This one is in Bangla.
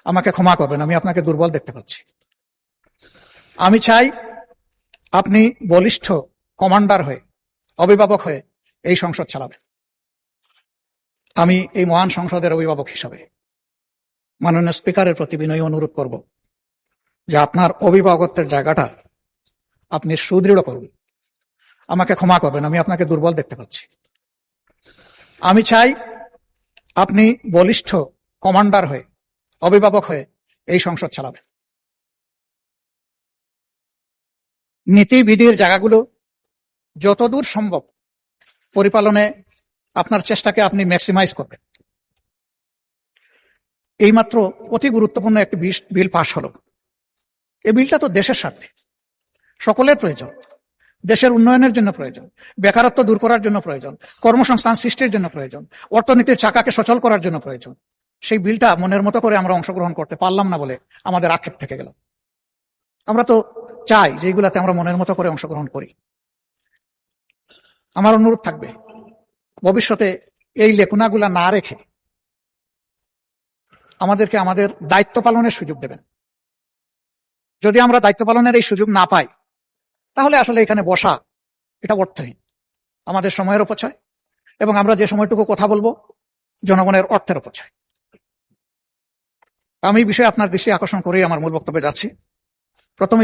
আমাকে ক্ষমা করবেন, আমি আপনাকে দুর্বল দেখতে পাচ্ছি। আমি চাই আপনি বলিষ্ঠ কমান্ডার হয়ে, অভিভাবক হয়ে এই সংসদ চালাবেন। আমি এই মহান সংসদের অভিভাবক হিসাবে মাননীয় স্পিকারের প্রতি বিনয়ী অনুরোধ করব যে আপনার অভিভাবকত্বের জায়গাটা আপনি সুদৃঢ় করুন। আমাকে ক্ষমা করবেন, আমি আপনাকে দুর্বল দেখতে পাচ্ছি। আমি চাই আপনি বলিষ্ঠ কমান্ডার হয়ে, অভিভাবক হয়ে এই সংসদ চালাবেন। নীতিবিধির জায়গাগুলো যতদূর সম্ভব পরিপালনে আপনার চেষ্টাকে আপনি ম্যাক্সিমাইজ করবেন। এইমাত্র অতি গুরুত্বপূর্ণ একটি বিল পাশ হলো। এই বিলটা তো দেশের স্বার্থে, সকলের প্রয়োজন, দেশের উন্নয়নের জন্য প্রয়োজন, বেকারত্ব দূর করার জন্য প্রয়োজন, কর্মসংস্থান সৃষ্টির জন্য প্রয়োজন, অর্থনীতির চাকাকে সচল করার জন্য প্রয়োজন। সেই বিলটা মনের মতো করে আমরা অংশগ্রহণ করতে পারলাম না বলে আমাদের আক্ষেপ থেকে গেল। আমরা তো চাই যে এইগুলাতে আমরা মনের মতো করে অংশগ্রহণ করি। আমার অনুরোধ থাকবে, ভবিষ্যতে এই লেকুনাগুলা না রেখে আমাদেরকে আমাদের দায়িত্ব পালনের সুযোগ দেবেন। যদি আমরা দায়িত্ব পালনের এই সুযোগ না পাই, তাহলে আসলে এখানে বসা এটা অর্থহীন, আমাদের সময়ের অপচয়, এবং আমরা যে সময়টুকু কথা বলবো জনগণের অর্থের অপচয়। আমি এই বিষয়ে আপনার দৃষ্টি আকর্ষণ করেই আমার মূল বক্তব্যে যাচ্ছি। প্রথমে